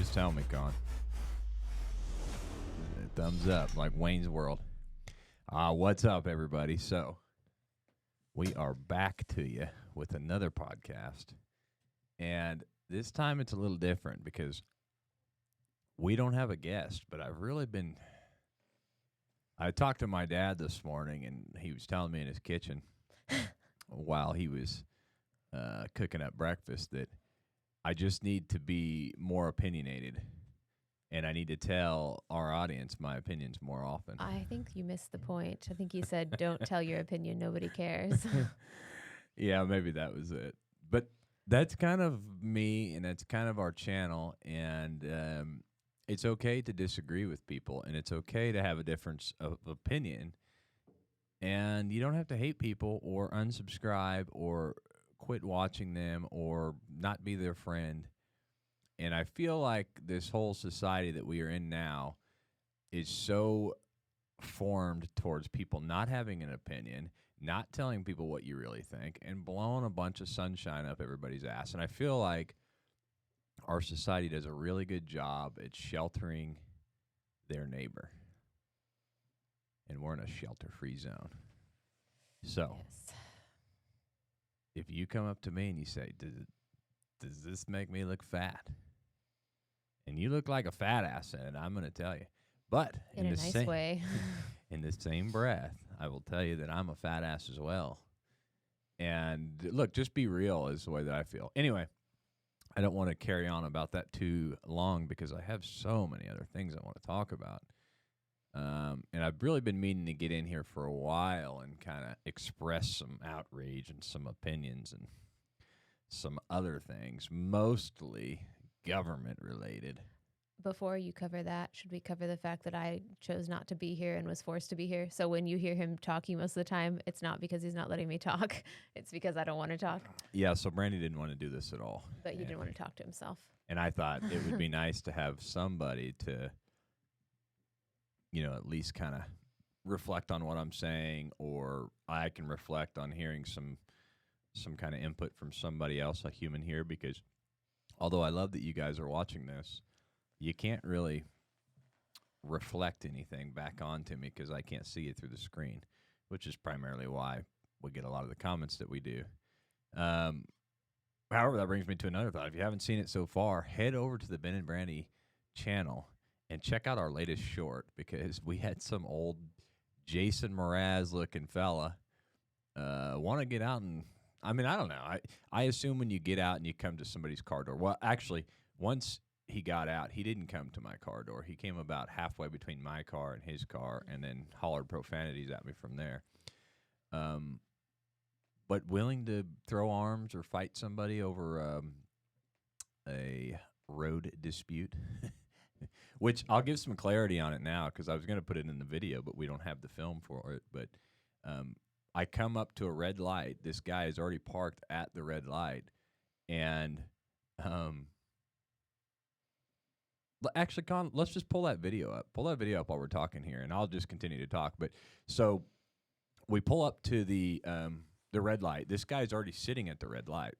Just tell me, Con. Thumbs up, like Wayne's World. What's up, everybody? So, we are back to you with another podcast. And this time it's a little different because we don't have a guest, but I've really been. I talked to my dad this morning, and he was telling me in his kitchen while he was cooking up breakfast that I just need to be more opinionated. And I need to tell our audience my opinions more often. I think you missed the point. I think you said, don't tell your opinion. Nobody cares. Yeah, maybe that was it. But that's kind of me, and that's kind of our channel. And it's okay to disagree with people, and it's okay to have a difference of opinion. And you don't have to hate people or unsubscribe or quit watching them or not be their friend. And I feel like this whole society that we are in now is so formed towards people not having an opinion, not telling people what you really think, and blowing a bunch of sunshine up everybody's ass. And I feel like our society does a really good job at sheltering their neighbor. And we're in a shelter-free zone. So, Yes. if you come up to me and you say, does this make me look fat? And you look like a fat ass, and I'm going to tell you. But In a nice way. in the same breath, I will tell you that I'm a fat ass as well. And look, just be real is the way that I feel. Anyway, I don't want to carry on about that too long because I have so many other things I want to talk about. And I've really been meaning to get in here for a while and kind of express some outrage and some opinions and some other things, mostly government related. Before you cover that, should we cover the fact that I chose not to be here and was forced to be here? So when you hear him talking most of the time, it's not because he's not letting me talk. It's because I don't want to talk. Yeah, so Brandy didn't want to do this at all. But he didn't want to talk to himself. And I thought it would be nice to have somebody to, at least kind of reflect on what I'm saying, or I can reflect on hearing some kind of input from somebody else, a human here, because although I love that you guys are watching this, you can't really reflect anything back onto me because I can't see it through the screen, which is primarily why we get a lot of the comments that we do. However, that brings me to another thought. If you haven't seen it so far, head over to the Ben and Brandy channel and check out our latest short because we had some old Jason Mraz looking fella want to get out and, I don't know. I assume when you get out and you come to somebody's car door, well, actually, once he got out, he didn't come to my car door. He came about halfway between my car and his car and then hollered profanities at me from there. But willing to throw arms or fight somebody over a road dispute, which I'll give some clarity on it now because I was going to put it in the video, but we don't have the film for it. But I come up to a red light. This guy is already parked at the red light. And actually, Con, let's just pull that video up. Pull that video up while we're talking here, and I'll just continue to talk. But so we pull up to the red light. This guy's already sitting at the red light.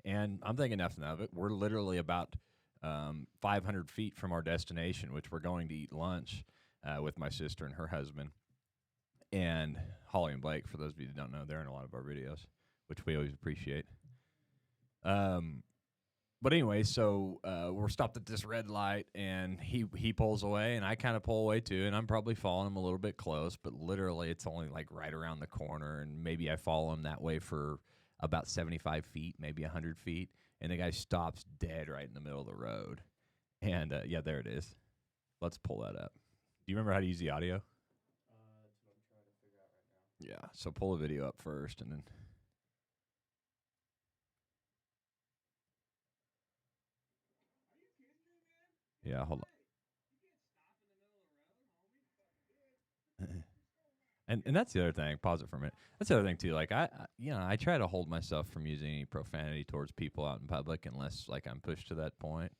And I'm thinking nothing of it. We're literally about 500 feet from our destination, which we're going to eat lunch with my sister and her husband. And Holly and Blake, for those of you that don't know, they're in a lot of our videos, which we always appreciate. But anyway, so we're stopped at this red light, and he pulls away, and I kind of pull away too, and I'm probably following him a little bit close, but literally it's only like right around the corner, and maybe I follow him that way for about 75 feet, maybe 100 feet, and the guy stops dead right in the middle of the road. And, yeah, there it is. Let's pull that up. Do you remember how to use the audio? Yeah, so pull the video up first, and then. Yeah, hold on. And that's the other thing. Pause it for a minute. That's the other thing too. Like I try to hold myself from using any profanity towards people out in public unless like I'm pushed to that point.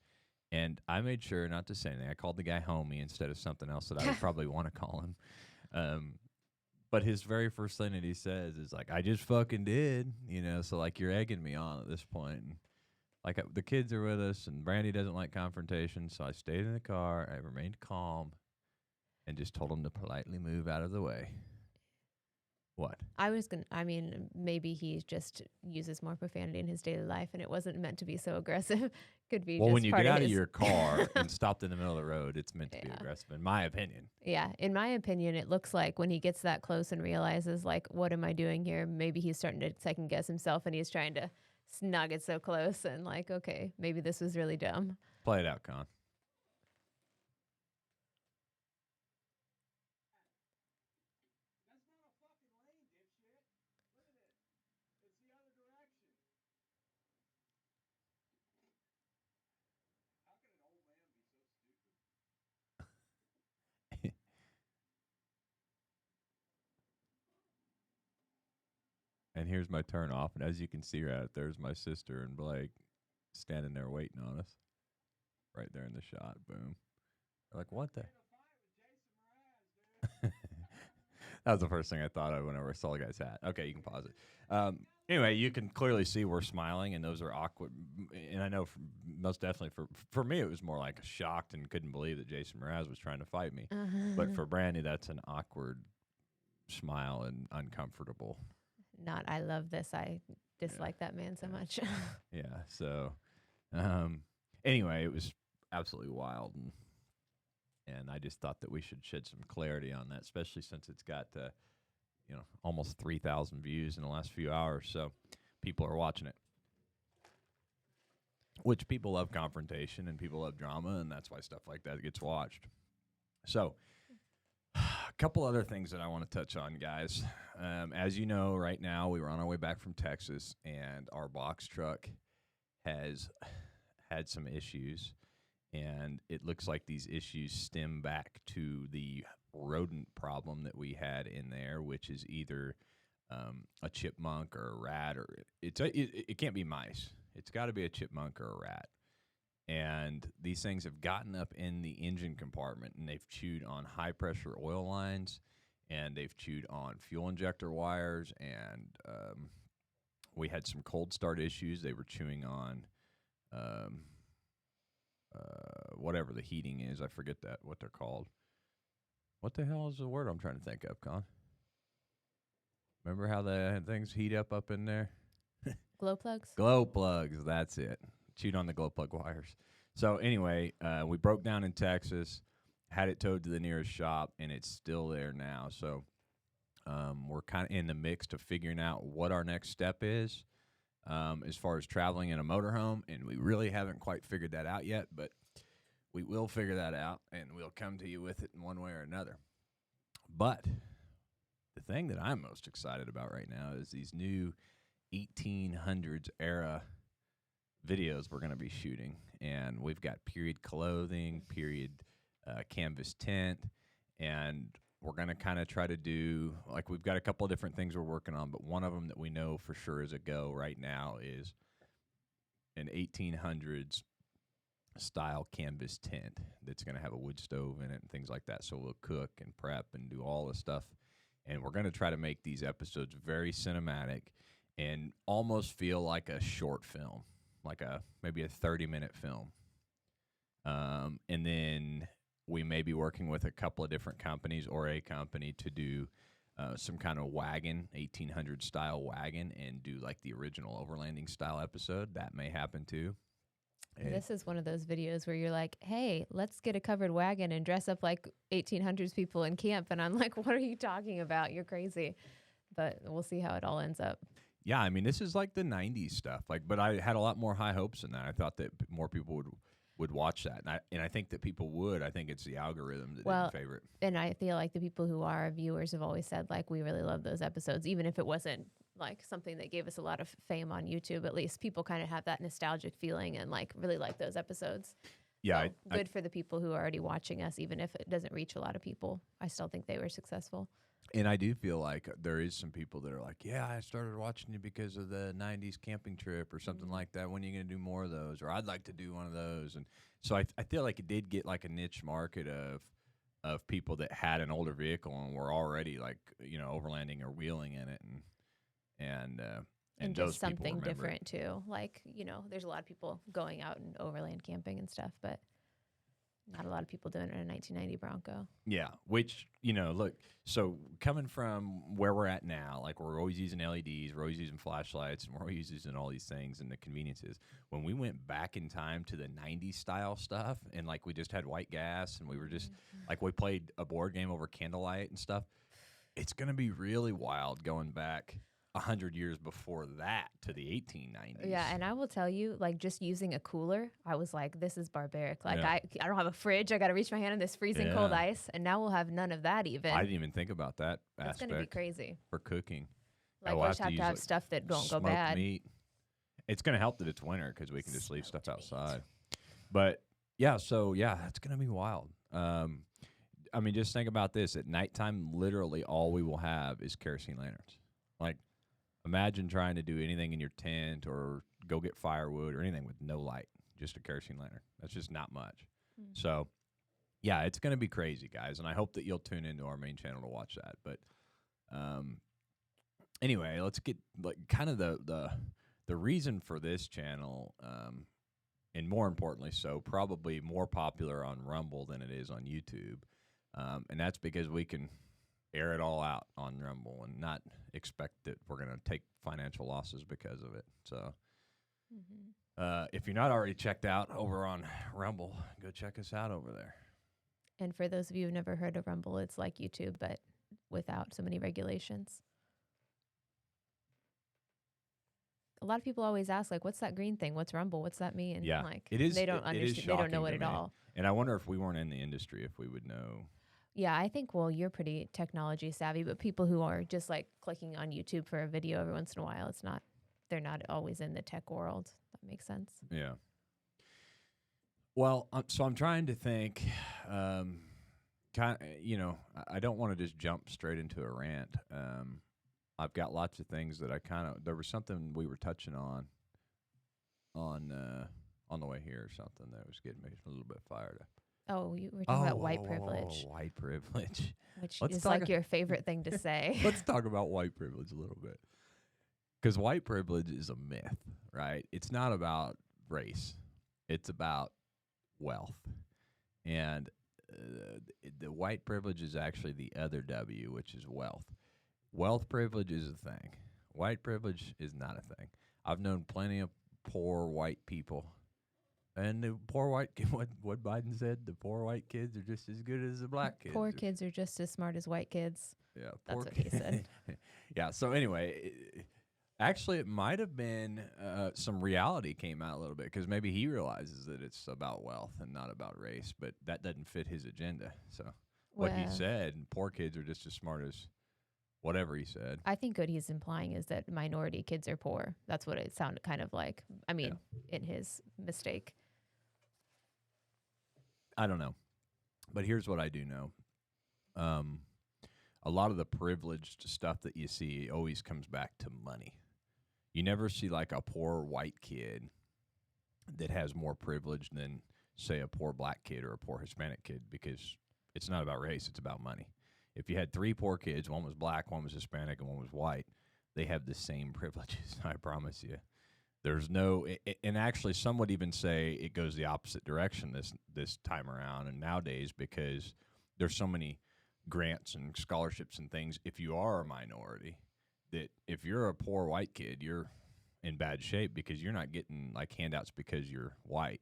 And I made sure not to say anything. I called the guy homie instead of something else that I would probably want to call him. But his very first thing that he says is like, "I just fucking did," So like you're egging me on at this point. And Like the kids are with us, and Brandy doesn't like confrontation, so I stayed in the car. I remained calm, and just told him to politely move out of the way. What? I mean, maybe he just uses more profanity in his daily life and it wasn't meant to be so aggressive. Could be Well, just when you part get of out of his. your car and stopped in the middle of the road, it's meant to be Yeah. aggressive, in my opinion. Yeah. In my opinion, it looks like when he gets that close and realizes, like, what am I doing here? Maybe he's starting to second guess himself and he's trying to snug it so close and, like, okay, maybe this was really dumb. Play it out, Con. And here's my turn off. And as you can see right there's my sister and Blake standing there waiting on us. Right there in the shot. Boom. They're like, what the? That was the first thing I thought of whenever I saw the guy's hat. Okay, you can pause it. Anyway, you can clearly see we're smiling, and those are awkward. And I know most definitely for me, it was more like shocked and couldn't believe that Jason Mraz was trying to fight me. But for Brandy, that's an awkward smile and uncomfortable. Not, I love this. I dislike that man so much. Yeah. So, anyway, it was absolutely wild, and I just thought that we should shed some clarity on that, especially since it's got almost 3,000 views in the last few hours. So people are watching it, which people love confrontation and people love drama, and that's why stuff like that gets watched. So a couple other things that I want to touch on, guys. As you know, right now we were on our way back from Texas, and our box truck has had some issues. And it looks like these issues stem back to the rodent problem that we had in there, which is either a chipmunk or a rat, or it can't be mice. It's got to be a chipmunk or a rat. And these things have gotten up in the engine compartment, and they've chewed on high-pressure oil lines, and they've chewed on fuel injector wires, and we had some cold start issues. They were chewing on whatever the heating is. I forget what they're called. What the hell is the word I'm trying to think of, Con? Remember how the things heat up in there? Glow plugs? Glow plugs, that's it. Chewed on the glow plug wires. So anyway, we broke down in Texas, had it towed to the nearest shop, and it's still there now. So we're kind of in the mix of figuring out what our next step is as far as traveling in a motorhome, and we really haven't quite figured that out yet, but we will figure that out, and we'll come to you with it in one way or another. But the thing that I'm most excited about right now is these new 1800s era videos we're going to be shooting. And we've got period clothing, period canvas tent, and we're going to kind of try to do, like, we've got a couple of different things we're working on, but one of them that we know for sure is a go right now is an 1800s style canvas tent that's going to have a wood stove in it and things like that. So we'll cook and prep and do all the stuff. And we're going to try to make these episodes very cinematic and almost feel like a short film, like maybe a 30-minute film. And then we may be working with a couple of different companies or a company to do some kind of wagon, 1800 style wagon, and do like the original overlanding style episode. That may happen too. And this is one of those videos where you're like, hey, let's get a covered wagon and dress up like 1800s people in camp. And I'm like, what are you talking about? You're crazy. But we'll see how it all ends up. Yeah, I mean, this is like the 90s stuff. But I had a lot more high hopes than that. I thought that more people would watch that. And I think that people would. I think it's the algorithm that didn't favor it. And I feel like the people who are viewers have always said, like, we really love those episodes, even if it wasn't like something that gave us a lot of fame on YouTube. At least people kind of have that nostalgic feeling and like really like those episodes. Yeah. So good for the people who are already watching us, even if it doesn't reach a lot of people. I still think they were successful. And I do feel like there is some people that are like, yeah, I started watching you because of the 90s camping trip or something like that. When are you going to do more of those? Or I'd like to do one of those. And so I feel like it did get like a niche market of people that had an older vehicle and were already like, overlanding or wheeling in it. And And those just people something remember it. different too. Like, there's a lot of people going out and overland camping and stuff, but not a lot of people doing it in a 1990 Bronco. Yeah, which, look, so coming from where we're at now, like we're always using LEDs, we're always using flashlights, and we're always using all these things and the conveniences. When we went back in time to the 90s style stuff, and like we just had white gas and we were just, like we played a board game over candlelight and stuff, it's going to be really wild going back 100 years before that to the 1890s. Yeah, and I will tell you, like just using a cooler, I was like, this is barbaric. Like Yeah. I don't have a fridge. I got to reach my hand in this freezing cold Yeah. ice, and now we'll have none of that even. I didn't even think about that It's going to be aspect crazy. for cooking. Like we'll we'll have just have to to use, have like, stuff that don't go Smoked bad. meat. It's going to help that it's winter because we can just leave stuff Smoked meat. outside. But so it's going to be wild. I mean, just think about this. At nighttime, literally all we will have is kerosene lanterns. Like, imagine trying to do anything in your tent or go get firewood or anything with no light, just a kerosene lantern. That's just not much. So, yeah, it's going to be crazy, guys. And I hope that you'll tune into our main channel to watch that. But anyway, let's get like kind of the reason for this channel, and more importantly, so probably more popular on Rumble than it is on YouTube. And that's because we can air it all out on Rumble and not expect that we're going to take financial losses because of it. So if you're not already checked out over on Rumble, go check us out over there. And for those of you who've never heard of Rumble, it's like YouTube, but without so many regulations. A lot of people always ask, like, what's that green thing? What's Rumble? What's that mean? Yeah, Like, it is. They don't it is understand. They don't know shocking it to at me. all. And I wonder if we weren't in the industry, if we would know. Yeah, I think, well, you're pretty technology savvy, but people who are just like clicking on YouTube for a video every once in a while, they're not always in the tech world. That makes sense. Yeah. Well, so I'm trying to think, I don't want to just jump straight into a rant. I've got lots of things that there was something we were touching on the way here or something that was getting me a little bit fired up. Oh, you were talking about white privilege, White privilege. which Let's is talk like your favorite thing to say. Let's talk about white privilege a little bit. Because white privilege is a myth, right? It's not about race. It's about wealth. And the white privilege is actually the other W, which is wealth. Wealth privilege is a thing. White privilege is not a thing. I've known plenty of poor white people. And the poor white what Biden said, the poor white kids are just as good as the black kids. Poor kids are just as smart as white kids. Yeah, That's poor what he said. Yeah, so anyway, actually it might have been some reality came out a little bit because maybe he realizes that it's about wealth and not about race, but that doesn't fit his agenda. So what he Well, said, poor kids are just as smart as whatever he said. I think what he's implying is that minority kids are poor. That's what it sounded kind of like. I mean, in his mistake. I don't know. But here's what I do know. A lot of the privileged stuff that you see always comes back to money. You never see like a poor white kid that has more privilege than, say, a poor black kid or a poor Hispanic kid because it's not about race, it's about money. If you had three poor kids, one was black, one was Hispanic, and one was white, they have the same privileges, I promise you. There's no, and actually some would even say it goes the opposite direction this time around and nowadays because there's so many grants and scholarships and things if you are a minority that if you're a poor white kid, you're in bad shape because you're not getting like handouts because you're white,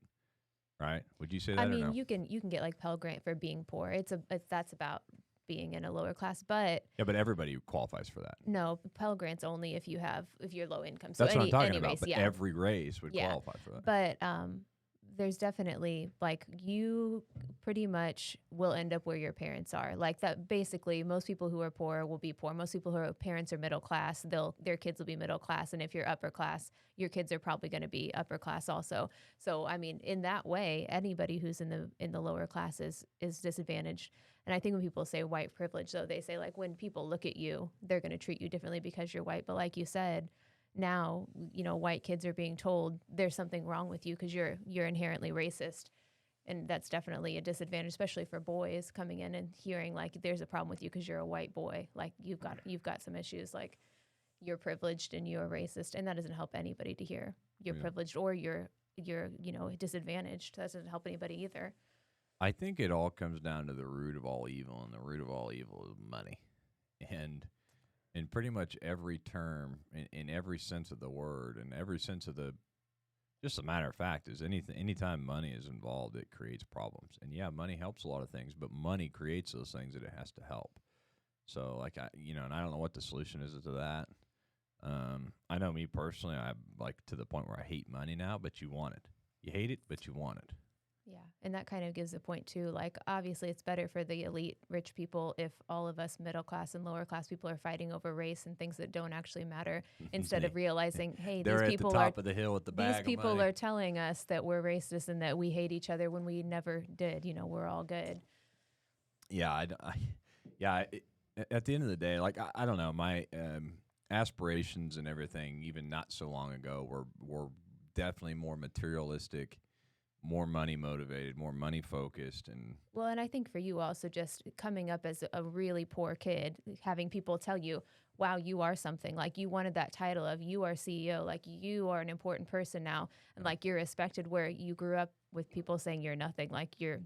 right? Would you say that I or mean, no? you can get like Pell Grant for being poor. That's about being in a lower class, but Yeah, but everybody qualifies for that. no, Pell Grant's only if you're low income. So That's what I'm talking any about. race, But yeah. every race would Yeah. qualify for that. But there's definitely like you pretty much will end up where your parents are. Like that basically most people who are poor will be poor. Most people who are parents are middle class, their kids will be middle class. And if you're upper class, your kids are probably going to be upper class also. So I mean, in that way, anybody who's in the lower classes is disadvantaged. And I think when people say white privilege, though, they say like when people look at you, they're going to treat you differently because you're white. But like you said, now, white kids are being told there's something wrong with you because you're inherently racist. And that's definitely a disadvantage, especially for boys coming in and hearing like there's a problem with you because you're a white boy. Like you've got some issues. Like you're privileged and you're racist, and that doesn't help anybody to hear. You're Yeah. privileged or you're disadvantaged. That doesn't help anybody either. I think it all comes down to the root of all evil, and the root of all evil is money. And in pretty much every term, in every sense of the word, in every sense of the, just a matter of fact, is anytime money is involved, it creates problems. And yeah, money helps a lot of things, but money creates those things that it has to help. So like and I don't know what the solution is to that. I know me personally, I like to the point where I hate money now, but you want it. You hate it, but you want it. Yeah. And that kind of gives a point too. Like, obviously, it's better for the elite rich people if all of us middle class and lower class people are fighting over race and things that don't actually matter instead of realizing, hey, They're these at people the top are of the hill with the these bag people of money. are telling us that we're racist and that we hate each other when we never did. We're all good. Yeah, at the end of the day, like I don't know, my aspirations and everything, even not so long ago, were definitely more materialistic, more money motivated, more money focused, and Well, and I think for you also, just coming up as a really poor kid, having people tell you, wow, you are something. Like, you wanted that title of you are CEO, like you are an important person now, and like you're respected, where you grew up with people saying you're nothing, like you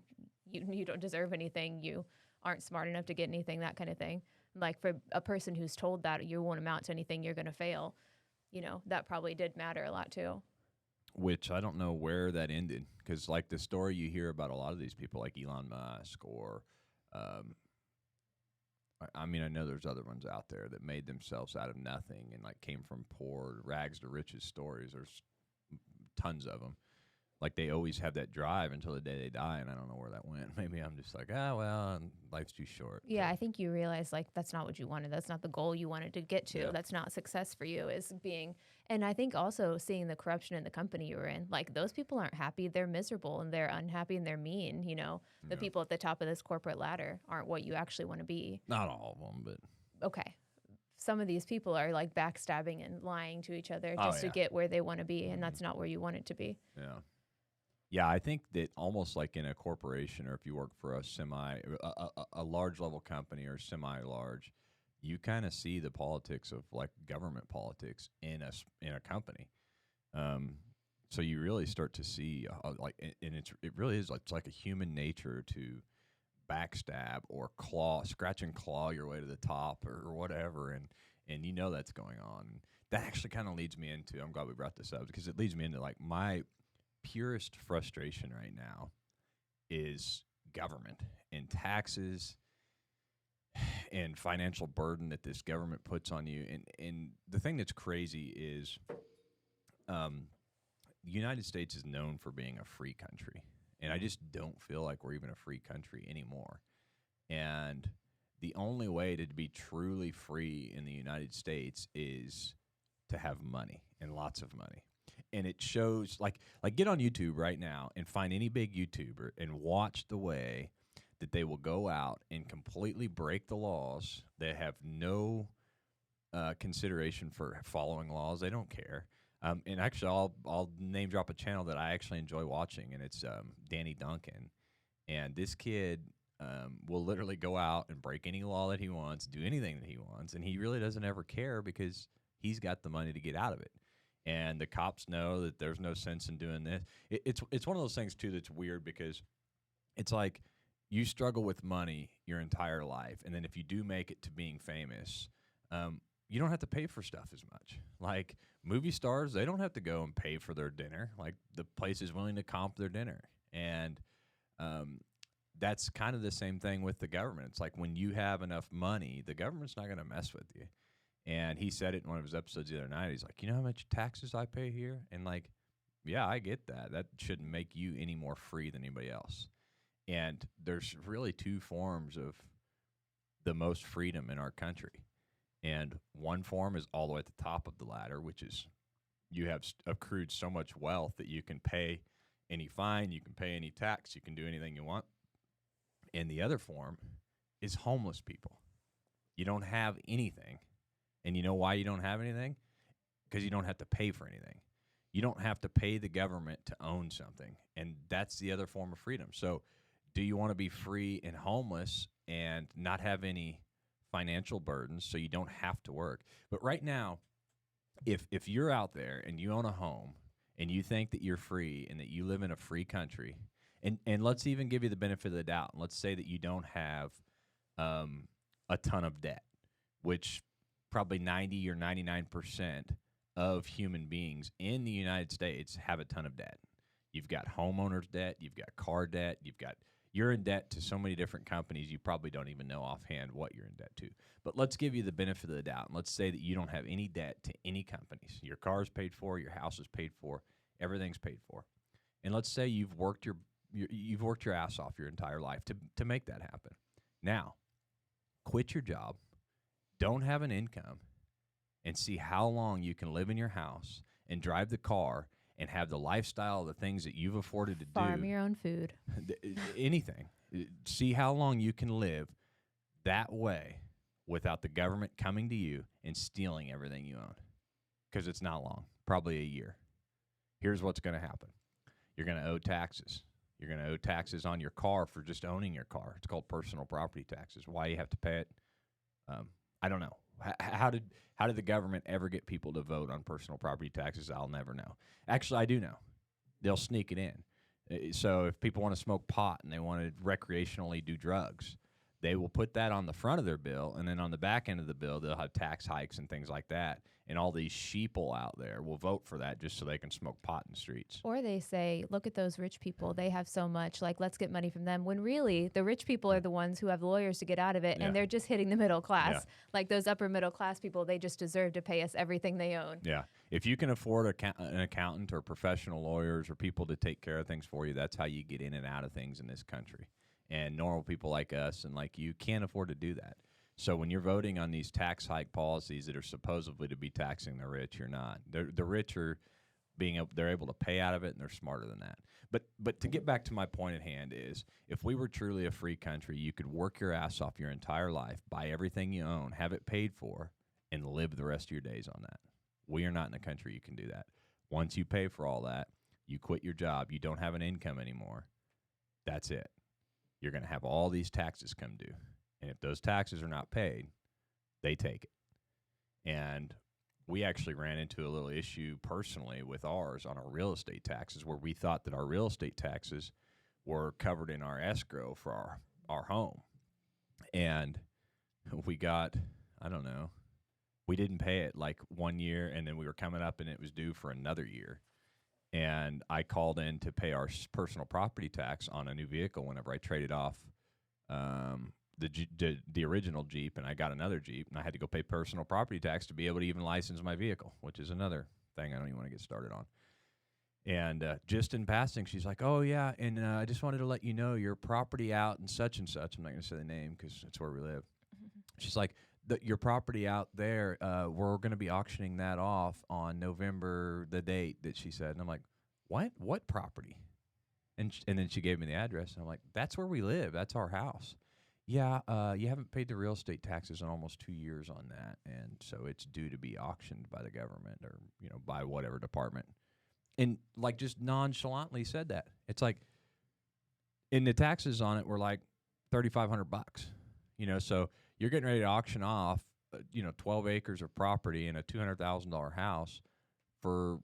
don't deserve anything, you aren't smart enough to get anything, that kind of thing. Like, for a person who's told that you won't amount to anything, you're going to fail, that probably did matter a lot too. which I don't know where that ended, because like the story you hear about a lot of these people, like Elon Musk, or um, I mean, I know there's other ones out there that made themselves out of nothing and like came from poor rags to riches stories. There's tons of them. Like they always have that drive until the day they die, and I don't know where that went. Maybe I'm just like, well, life's too short. Yeah, I think you realize like that's not what you wanted. That's not the goal you wanted to get to. Yeah. That's not success for you, is being. And I think also seeing the corruption in the company you were in, like those people aren't happy. They're miserable and they're unhappy and they're mean. The Yeah. people at the top of this corporate ladder aren't what you actually want to be. Not all of them, but Okay. Some of these people are like backstabbing and lying to each other Oh, just to yeah. get where they want to be. And Mhm. that's not where you want it to be. yeah. Yeah, I think that almost like in a corporation, or if you work for a large level company or semi large, you kind of see the politics of like government politics in a company. Um, so you really start to see and it really is like, it's like a human nature to backstab or scratch and claw your way to the top or whatever, and that's going on. And that actually kind of leads me into. I'm glad we brought this up, because it leads me into like my purest frustration right now is government and taxes and financial burden that this government puts on you. And the thing that's crazy is the United States is known for being a free country. And I just don't feel like we're even a free country anymore. And the only way to be truly free in the United States is to have money, and lots of money. And it shows like get on YouTube right now and find any big YouTuber and watch the way that they will go out and completely break the laws. They have no consideration for following laws. They don't care. And actually, I'll name drop a channel that I actually enjoy watching, and it's Danny Duncan. And this kid will literally go out and break any law that he wants, do anything that he wants, and he really doesn't ever care because he's got the money to get out of it. And the cops know that there's no sense in doing this. It's one of those things too that's weird, because it's like you struggle with money your entire life, and then if you do make it to being famous, you don't have to pay for stuff as much. Like movie stars, they don't have to go and pay for their dinner. Like the place is willing to comp their dinner, and that's kind of the same thing with the government. It's like when you have enough money, the government's not going to mess with you. And he said it in one of his episodes the other night. He's like, you know how much taxes I pay here? And like, yeah, I get that. That shouldn't make you any more free than anybody else. And there's really two forms of the most freedom in our country. And one form is all the way at the top of the ladder, which is you have accrued so much wealth that you can pay any fine, you can pay any tax, you can do anything you want. And the other form is homeless people. You don't have anything. And you know why you don't have anything? Because you don't have to pay for anything. You don't have to pay the government to own something. And that's the other form of freedom. So do you want to be free and homeless and not have any financial burdens so you don't have to work. But right now, if you're out there and you own a home and you think that you're free and that you live in a free country, and let's even give you the benefit of the doubt, and let's say that you don't have a ton of debt, which probably 90 or 99% of human beings in the United States have a ton of debt. You've got homeowners debt, you've got car debt, you're in debt to so many different companies you probably don't even know offhand what you're in debt to. But let's give you the benefit of the doubt, and let's say that you don't have any debt to any companies. Your car is paid for, your house is paid for, everything's paid for. And let's say you've worked your ass off your entire life to make that happen. Now, quit your job, don't have an income, and see how long you can live in your house and drive the car and have the lifestyle, the things that you've afforded to Farm your own food. Anything. See how long you can live that way without the government coming to you and stealing everything you own. Because it's not long, probably a year. Here's what's going to happen. You're going to owe taxes. You're going to owe taxes on your car for just owning your car. It's called personal property taxes. Why you have to pay it, I don't know. How did the government ever get people to vote on personal property taxes? I'll never know. Actually, I do know. They'll sneak it in. So if people want to smoke pot and they want to recreationally do drugs, they will put that on the front of their bill, and then on the back end of the bill, they'll have tax hikes and things like that. And all these sheeple out there will vote for that just so they can smoke pot in the streets. Or they say, look at those rich people. They have so much. Like, let's get money from them. When really, the rich people are the ones who have lawyers to get out of it, and they're just hitting the middle class. Yeah. Like those upper middle class people, they just deserve to pay us everything they own. Yeah. If you can afford an accountant or professional lawyers or people to take care of things for you, that's how you get in and out of things in this country. And normal people like us and like you can't afford to do that. So when you're voting on these tax hike policies that are supposedly to be taxing the rich, you're not. The rich are they're able to pay out of it, and they're smarter than that. But to get back to my point at hand is, if we were truly a free country, you could work your ass off your entire life, buy everything you own, have it paid for, and live the rest of your days on that. We are not in a country you can do that. Once you pay for all that, you quit your job, you don't have an income anymore. That's it. You're going to have all these taxes come due. And if those taxes are not paid, they take it. And we actually ran into a little issue personally with ours on our real estate taxes, where we thought that our real estate taxes were covered in our escrow for our home. And we got, I don't know, we didn't pay it like 1 year, and then we were coming up and it was due for another year. And I called in to pay our personal property tax on a new vehicle whenever I traded off the original Jeep, and I got another Jeep, and I had to go pay personal property tax to be able to even license my vehicle, which is another thing I don't even want to get started on. And just in passing, she's like, "Oh yeah, and I just wanted to let you know your property out and such." I'm not going to say the name because it's where we live. She's like, "Your property out there, we're going to be auctioning that off on November, the date that she said." And I'm like, "What property?" And then she gave me the address, and I'm like, "That's where we live. That's our house." Yeah, you haven't paid the real estate taxes in almost 2 years on that, and so it's due to be auctioned by the government or by whatever department. And like just nonchalantly said that. It's like, and the taxes on it were like $3,500. So you're getting ready to auction off 12 acres of property and a $200,000 house for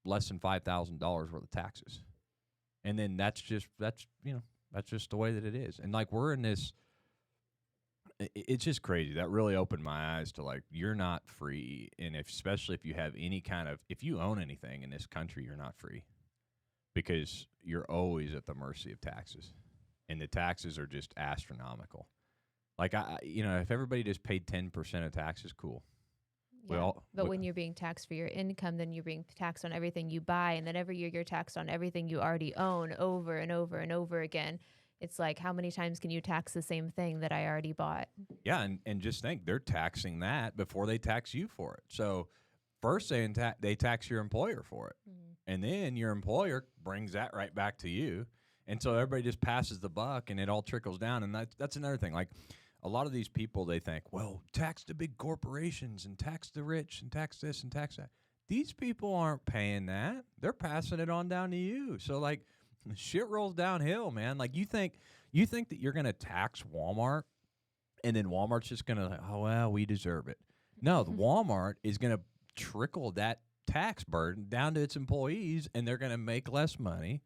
less than $5,000 worth of taxes. And then that's just the way that it is. And like we're in this, it's just crazy. That really opened my eyes to like, you're not free. And especially if you have if you own anything in this country, you're not free, because you're always at the mercy of taxes, and the taxes are just astronomical. Like if everybody just paid 10% of taxes, cool. Yeah. But when you're being taxed for your income, then you're being taxed on everything you buy. And then every year you're taxed on everything you already own over and over and over again. It's like, how many times can you tax the same thing that I already bought? Yeah, and just think, they're taxing that before they tax you for it. So first they tax your employer for it. Mm-hmm. And then your employer brings that right back to you. And so everybody just passes the buck, and it all trickles down. And that's another thing. Like, a lot of these people, they think, well, tax the big corporations and tax the rich and tax this and tax that. These people aren't paying that. They're passing it on down to you. So, like, shit rolls downhill, man. Like, you think that you're going to tax Walmart And then Walmart's just going to, like, oh, well, we deserve it. No, the Walmart is going to trickle that tax burden down to its employees, and they're going to make less money,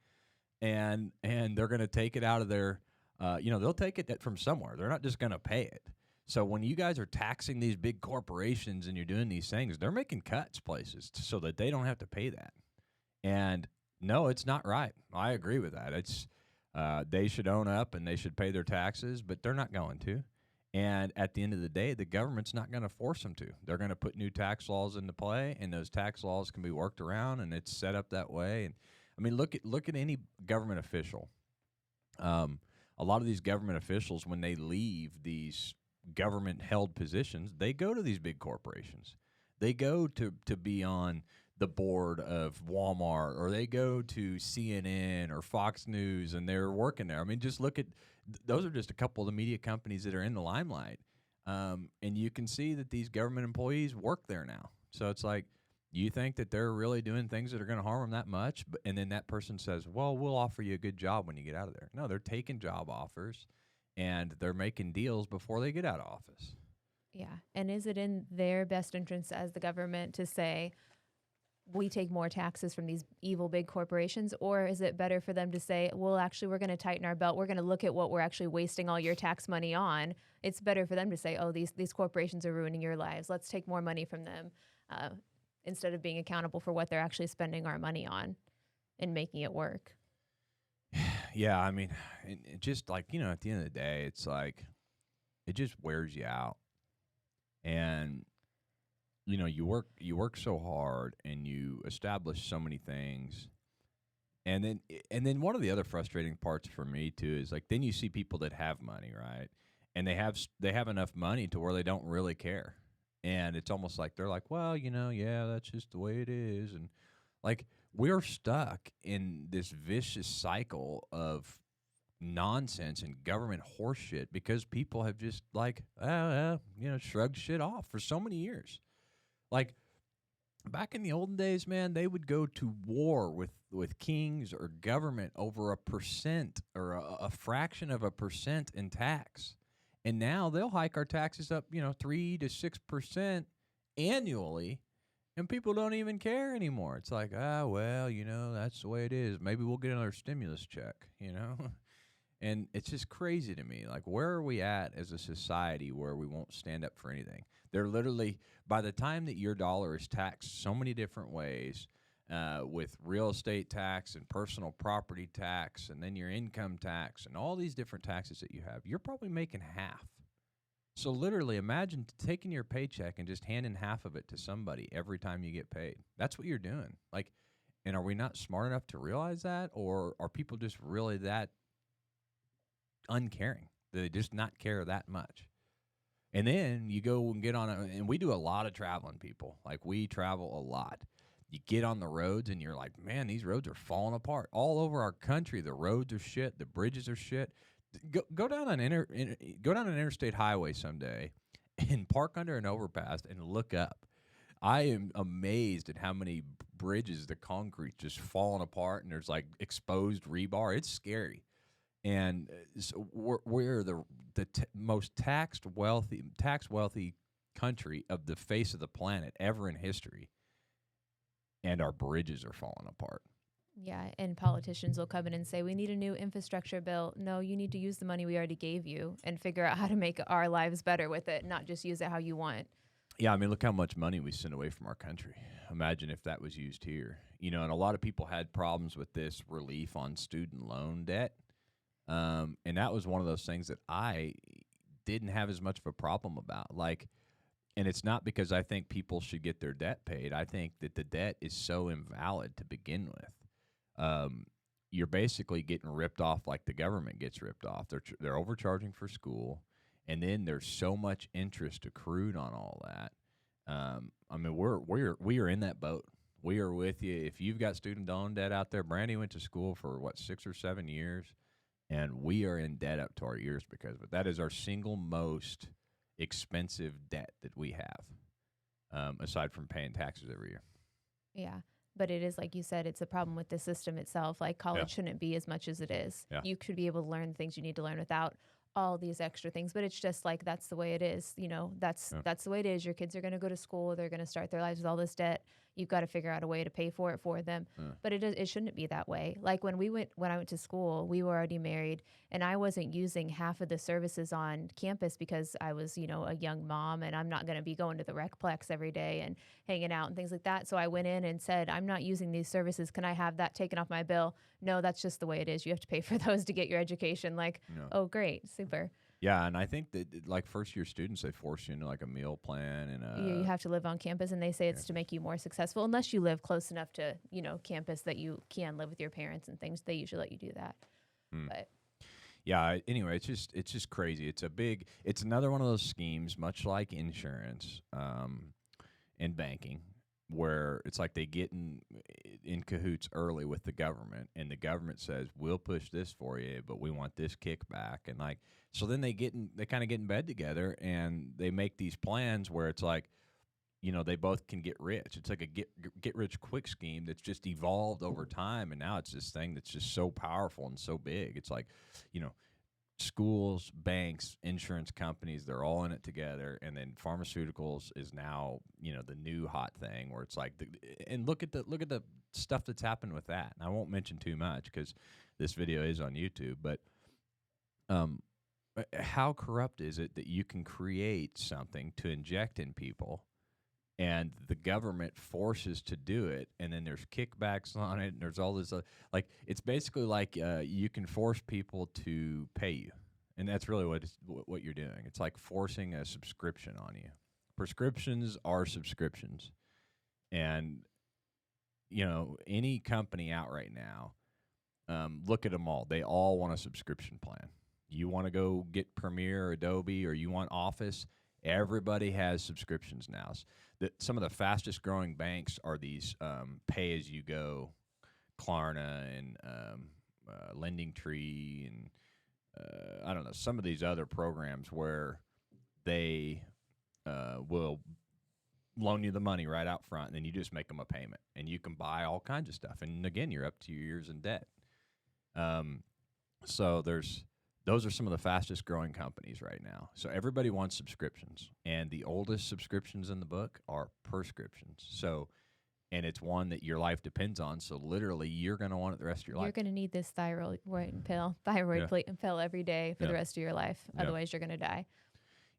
and they're going to take it out of their, they'll take it from somewhere. They're not just going to pay it. So when you guys are taxing these big corporations and you're doing these things, they're making cuts places so that they don't have to pay that. And no, it's not right. I agree with that. It's they should own up and they should pay their taxes, but they're not going to. And at the end of the day, the government's not going to force them to. They're going to put new tax laws into play, and those tax laws can be worked around, and it's set up that way. And I mean, look at any government official. A lot of these government officials, when they leave these government-held positions, they go to these big corporations. They go to be on the board of Walmart, or they go to CNN or Fox News, and they're working there. I mean, just look at those are just a couple of the media companies that are in the limelight, and you can see that these government employees work there now. So it's like, you think that they're really doing things that are going to harm them that much, and then that person says, well, we'll offer you a good job when you get out of there. No, they're taking job offers, and they're making deals before they get out of office. Yeah. And is it in their best interest as the government to say, we take more taxes from these evil big corporations? Or is it better for them to say, well, actually, we're going to tighten our belt. We're going to look at what we're actually wasting all your tax money on. It's better for them to say, oh, these corporations are ruining your lives. Let's take more money from them instead of being accountable for what they're actually spending our money on and making it work. Yeah, I mean, it just like, at the end of the day, it's like, it just wears you out. And, you work so hard and you establish so many things. And then one of the other frustrating parts for me too is like, then you see people that have money, right? And they have enough money to where they don't really care. And it's almost like they're like, well, yeah, that's just the way it is. And like, we're stuck in this vicious cycle of nonsense and government horseshit because people have just like, shrugged shit off for so many years. Like, back in the olden days, man, they would go to war with kings or government over a percent or a fraction of a percent in tax. And now they'll hike our taxes up, 3 to 6% annually, and people don't even care anymore. It's like, well, that's the way it is. Maybe we'll get another stimulus check, And it's just crazy to me. Like, where are we at as a society where we won't stand up for anything? They're literally, by the time that your dollar is taxed so many different ways, with real estate tax and personal property tax and then your income tax and all these different taxes that you have, you're probably making half. So literally imagine taking your paycheck and just handing half of it to somebody every time you get paid. That's what you're doing. Like, and are we not smart enough to realize that? Or are people just really that uncaring? Do they just not care that much? And then you go and get on and we do a lot of traveling, people. Like, we travel a lot. You get on the roads and you're like, man, these roads are falling apart. All over our country, the roads are shit. The bridges are shit. Go down an interstate highway someday and park under an overpass and look up. I am amazed at how many bridges the concrete just falling apart and there's like exposed rebar. It's scary. And so we're the most tax wealthy country of the face of the planet ever in history, and our bridges are falling apart. Yeah, and politicians will come in and say, we need a new infrastructure bill. No, you need to use the money we already gave you and figure out how to make our lives better with it, not just use it how you want. Yeah, I mean, look how much money we send away from our country. Imagine if that was used here. And a lot of people had problems with this relief on student loan debt. And that was one of those things that I didn't have as much of a problem about. Like, and it's not because I think people should get their debt paid. I think that the debt is so invalid to begin with. You're basically getting ripped off like the government gets ripped off. They're overcharging for school, and then there's so much interest accrued on all that. I mean, we are in that boat. We are with you. If you've got student loan debt out there, Brandy went to school for 6 or 7 years, and we are in debt up to our ears because of it. That is our single most expensive debt that we have, aside from paying taxes every year. Yeah. But it is, like you said, it's a problem with the system itself. Like, college shouldn't be as much as it is. Yeah. You should be able to learn the things you need to learn without all these extra things, but it's just like that's the way it is. That's the way it is. Your kids are going to go to school. They're going to start their lives with all this debt. You've got to figure out a way to pay for it for them. But it shouldn't be that way. Like when I went to school, we were already married, and I wasn't using half of the services on campus because I was, a young mom, and I'm not going to be going to the Recplex every day and hanging out and things like that. So I went in and said, I'm not using these services. Can I have that taken off my bill? No, that's just the way it is. You have to pay for those to get your education. Like, oh, great, super. Yeah, and I think that like first year students, they force you into like a meal plan and You have to live on campus, and they say it's to make you more successful. Unless you live close enough to, campus that you can live with your parents and things. They usually let you do that. But yeah, anyway, it's just crazy. It's another one of those schemes, much like insurance and banking, where it's like they get in cahoots early with the government, and the government says, we'll push this for you, but we want this kickback. And like, so then they kind of get in bed together, and they make these plans where it's like, they both can get rich. It's like a get rich quick scheme that's just evolved over time, and now it's this thing that's just so powerful and so big. It's like, schools, banks, insurance companies, they're all in it together. And then pharmaceuticals is now, the new hot thing where it's like, and look at the stuff that's happened with that. And I won't mention too much because this video is on YouTube, but how corrupt is it that you can create something to inject in people and the government forces to do it, and then there's kickbacks on it, and there's all this like it's basically like you can force people to pay you, and that's really what you're doing. It's like forcing a subscription on you. Prescriptions are subscriptions, and any company out right now, look at them all. They all want a subscription plan. You want to go get Premiere or Adobe, or you want Office. Everybody has subscriptions now. Some of the fastest growing banks are these pay-as-you-go, Klarna and LendingTree and I don't know, some of these other programs where they will loan you the money right out front, and then you just make them a payment, and you can buy all kinds of stuff. And again, you're up to your ears in debt. So those are some of the fastest growing companies right now. So everybody wants subscriptions, and the oldest subscriptions in the book are prescriptions. So, and it's one that your life depends on. So literally, you're going to want it the rest of your life. You're going to need this thyroid pill every day for the rest of your life. Otherwise, you're going to die.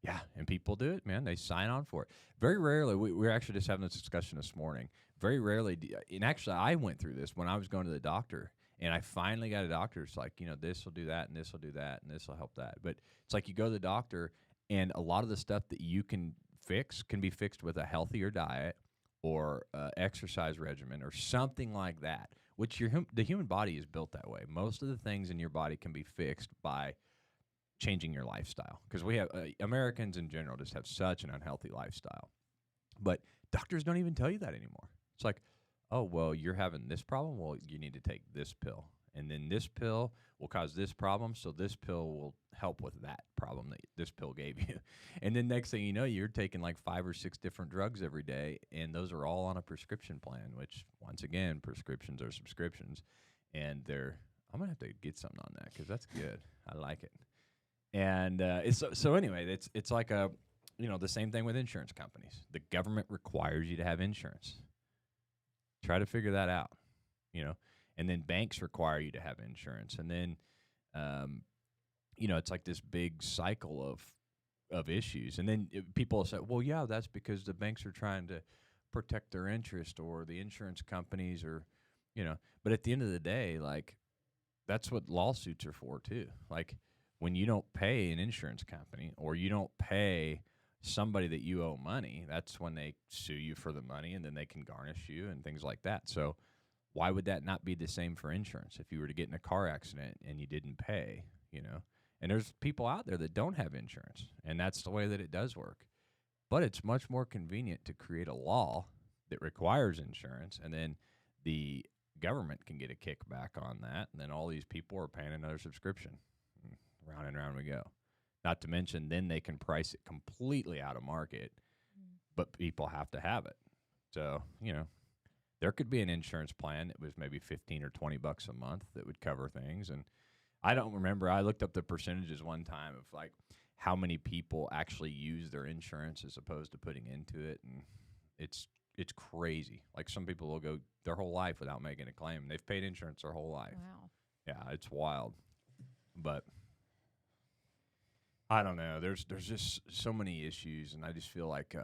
Yeah, and people do it, man. They sign on for it. Very rarely, we were actually just having this discussion this morning. Very rarely, and actually I went through this when I was going to the doctor. And I finally got a doctor. It's like, this will do that, and this will do that, and this will help that. But it's like you go to the doctor, and a lot of the stuff that you can fix can be fixed with a healthier diet or exercise regimen or something like that, which the human body is built that way. Most of the things in your body can be fixed by changing your lifestyle, because we have Americans in general just have such an unhealthy lifestyle. But doctors don't even tell you that anymore. It's like, oh, well, you're having this problem. Well, you need to take this pill. And then this pill will cause this problem, so this pill will help with that problem that this pill gave you. And then next thing you know, you're taking like 5 or 6 different drugs every day, and those are all on a prescription plan, which, once again, prescriptions are subscriptions. And I'm going to have to get something on that because that's good. I like it. And so anyway, it's like the same thing with insurance companies. The government requires you to have insurance. Try to figure that out, and then banks require you to have insurance. And then, it's like this big cycle of issues. And then people say, well, yeah, that's because the banks are trying to protect their interest, or the insurance companies are, but at the end of the day, like, that's what lawsuits are for too. Like, when you don't pay an insurance company, or you don't pay somebody that you owe money, that's when they sue you for the money, and then they can garnish you and things like that. So why would that not be the same for insurance? If you were to get in a car accident and you didn't pay, and there's people out there that don't have insurance, and that's the way that it does work. But it's much more convenient to create a law that requires insurance, and then the government can get a kickback on that, and then all these people are paying another subscription. Round and round we go. Not to mention, then they can price it completely out of market, but people have to have it. So, there could be an insurance plan that was maybe $15 or $20 a month that would cover things. And I don't remember. I looked up the percentages one time of like how many people actually use their insurance as opposed to putting into it, and it's crazy. Like some people will go their whole life without making a claim. They've paid insurance their whole life. Wow. Yeah, it's wild. But I don't know. There's just so many issues, and I just feel like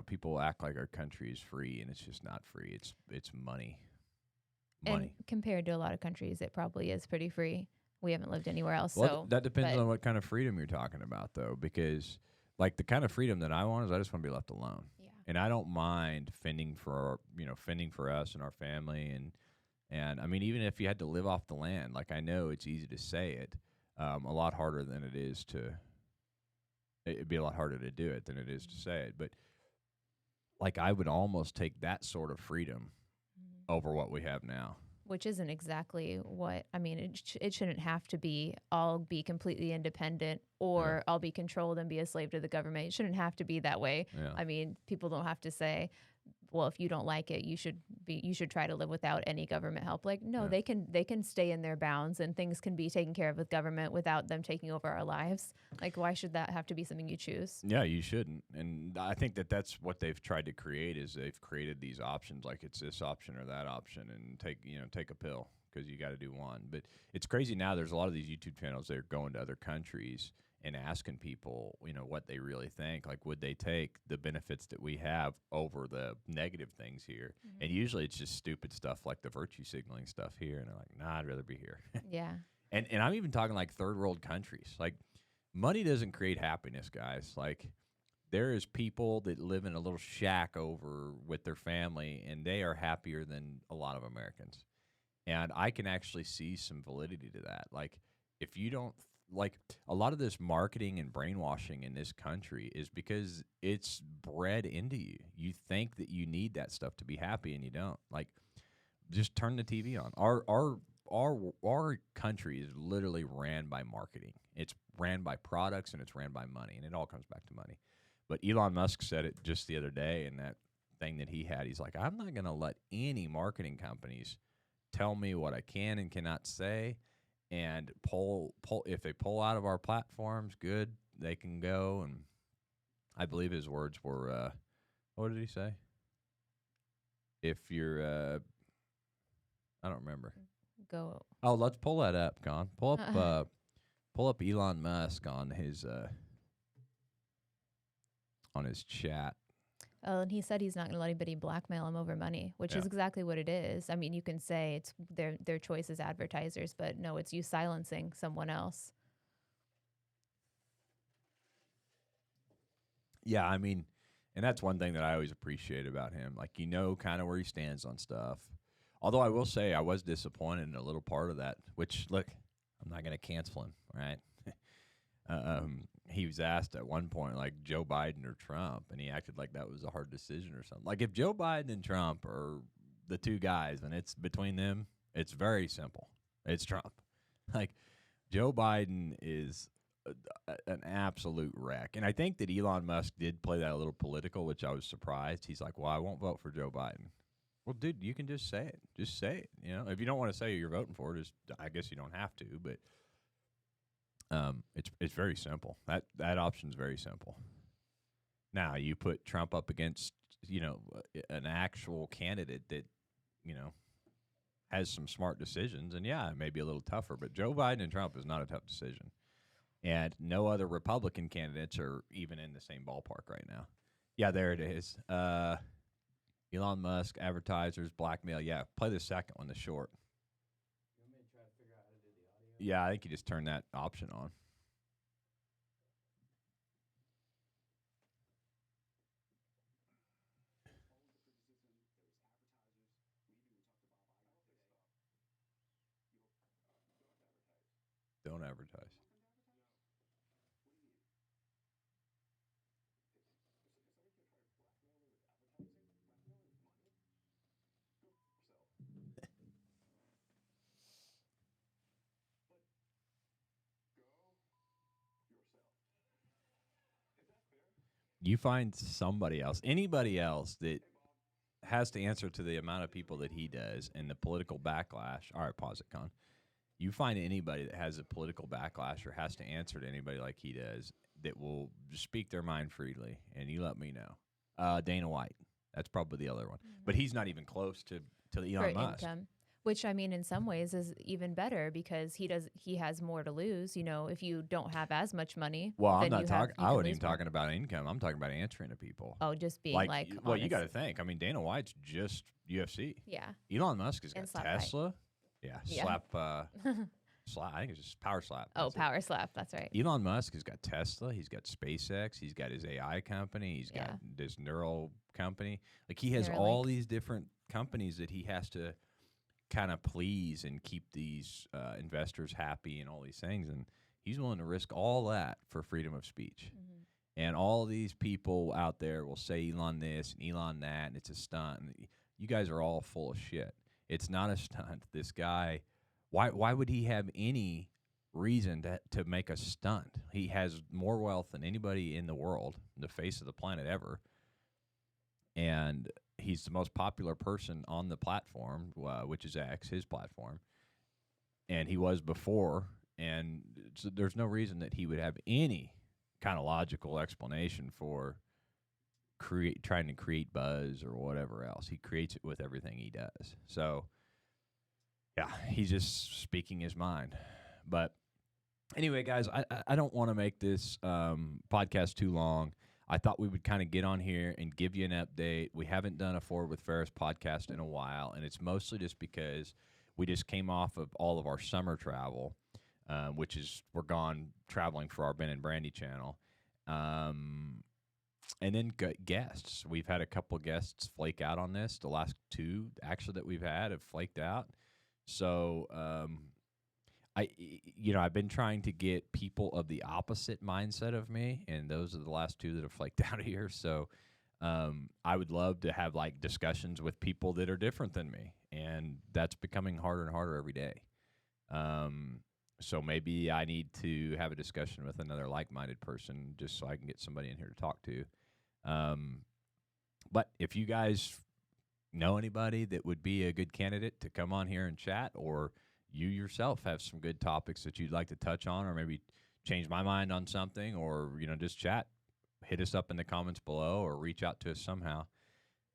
people act like our country is free, and it's just not free. It's money. And compared to a lot of countries, it probably is pretty free. We haven't lived anywhere else. Well, So that depends but- on what kind of freedom you're talking about, though, because like the kind of freedom that I want is I just want to be left alone, yeah. and I don't mind fending for fending for us and our family, and I mean even if you had to live off the land, like I know it's easy to say it, a lot harder than it is to. It'd be a lot harder to do it than it is to say it, but like I would almost take that sort of freedom over what we have now. Which isn't exactly what I mean. It shouldn't have to be I'll be completely independent or I'll be controlled and be a slave to the government. It shouldn't have to be that way. Yeah. I mean, people don't have to say, well, if you don't like it, you should try to live without any government help. Like, no, Yeah. they can stay in their bounds and things can be taken care of with government without them taking over our lives. Like, why should that have to be something you choose? Yeah, you shouldn't. And I think that's what they've tried to create is they've created these options like it's this option or that option and take a pill because you got to do one. But it's crazy now. There's a lot of these YouTube channels that are going to other countries and asking people, what they really think. Like, would they take the benefits that we have over the negative things here? Mm-hmm. And usually it's just stupid stuff like the virtue signaling stuff here. And they're like, nah, I'd rather be here. Yeah. And I'm even talking like third world countries. Like, money doesn't create happiness, guys. Like, there is people that live in a little shack over with their family, and they are happier than a lot of Americans. And I can actually see some validity to that. Like, if you don't like a lot of this marketing and brainwashing in this country is because it's bred into you. You think that you need that stuff to be happy, and you don't. Like, just turn the TV on. Our country is literally ran by marketing. It's ran by products and it's ran by money, and it all comes back to money. But Elon Musk said it just the other day in that thing that he had. He's like, I'm not going to let any marketing companies tell me what I can and cannot say. And if they pull out of our platforms, good, they can go. And I believe his words were, what did he say? If you're, I don't remember. Go. Oh, let's pull that up, Con. Pull up Elon Musk on his chat. Oh, and he said he's not going to let anybody blackmail him over money, which is exactly what it is. I mean, you can say it's their choice as advertisers, but no, it's you silencing someone else. Yeah, I mean, and that's one thing that I always appreciate about him. Like, kind of where he stands on stuff. Although I will say I was disappointed in a little part of that, which, look, I'm not going to cancel him, right? He was asked at one point, like, Joe Biden or Trump, and he acted like that was a hard decision or something. Like, if Joe Biden and Trump are the two guys and it's between them, it's very simple. It's Trump. Like, Joe Biden is an absolute wreck. And I think that Elon Musk did play that a little political, which I was surprised. He's like, well, I won't vote for Joe Biden. Well, dude, you can just say it. Just say it. If you don't want to say you're voting for it, I guess you don't have to, but it's very simple. That option's very simple. Now you put Trump up against an actual candidate that has some smart decisions, and yeah, it may be a little tougher. But Joe Biden and Trump is not a tough decision, and no other Republican candidates are even in the same ballpark right now. Yeah, there it is. Elon Musk, advertisers, blackmail. Yeah, play the second one, the short. You want me to try to figure out how to do the audio? Yeah, I think you just turn that option on. Don't advertise. You find somebody else, anybody else that has to answer to the amount of people that he does and the political backlash. All right, pause it, Con. You find anybody that has a political backlash or has to answer to anybody like he does that will speak their mind freely, and you let me know. Dana White, that's probably the other one, but he's not even close to For Elon Musk. income, which I mean, in some ways, is even better because he has more to lose. You know, if you don't have as much money, Well, I'm then not you have- talking. you I can wasn't lose even more. talking about income. I'm talking about answering to people. Oh, just being like well, you got to honest. think. I mean, Dana White's just UFC. Yeah. Elon Musk has And got slap fight. Tesla. Yeah, Yeah. slap. I think it's just power slap. Oh, That's it. power slap. That's right. Elon Musk has got Tesla. He's got SpaceX. He's got his AI company. He's got Yeah. this neural company. Like he has all Neuralink. these different companies that he has to kind of please and keep these investors happy and all these things. And he's willing to risk all that for freedom of speech. Mhm. And all these people out there will say Elon this and Elon that, and it's a stunt. And you guys are all full of shit. It's not a stunt. This guy, why would he have any reason to make a stunt? He has more wealth than anybody in the world, the face of the planet ever. And he's the most popular person on the platform, which is X, his platform. And he was before. And so there's no reason that he would have any kind of logical explanation for trying to create buzz or whatever else. He creates it with everything he does. So, yeah, he's just speaking his mind. But anyway, guys, I don't want to make this podcast too long. I thought we would kind of get on here and give you an update. We haven't done a Forward with Ferris podcast in a while, and it's mostly just because we just came off of all of our summer travel, which is we're gone traveling for our Ben and Brandy channel. And then guests. We've had a couple guests flake out on this. The last two, actually, that we've had have flaked out. So, I've been trying to get people of the opposite mindset of me, and those are the last two that have flaked out here. So, I would love to have like discussions with people that are different than me, and that's becoming harder and harder every day. So maybe I need to have a discussion with another like-minded person just so I can get somebody in here to talk to. But if you guys know anybody that would be a good candidate to come on here and chat, or you yourself have some good topics that you'd like to touch on, or maybe change my mind on something, or, just chat, hit us up in the comments below or reach out to us somehow.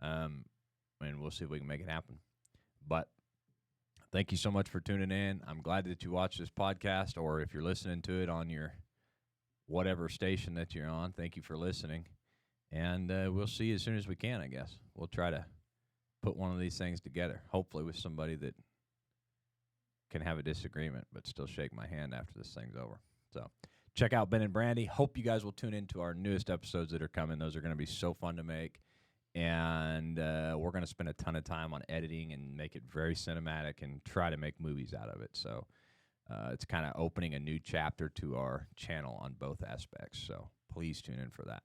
And we'll see if we can make it happen. But thank you so much for tuning in. I'm glad that you watched this podcast, or if you're listening to it on your whatever station that you're on, thank you for listening. And we'll see you as soon as we can, I guess. We'll try to put one of these things together, hopefully with somebody that can have a disagreement but still shake my hand after this thing's over. So check out Ben and Brandy. Hope you guys will tune into our newest episodes that are coming. Those are going to be so fun to make. And we're going to spend a ton of time on editing and make it very cinematic and try to make movies out of it. So it's kind of opening a new chapter to our channel on both aspects. So please tune in for that.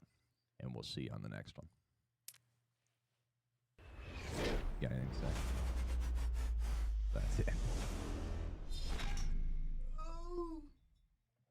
And we'll see you on the next one. You got anything to say?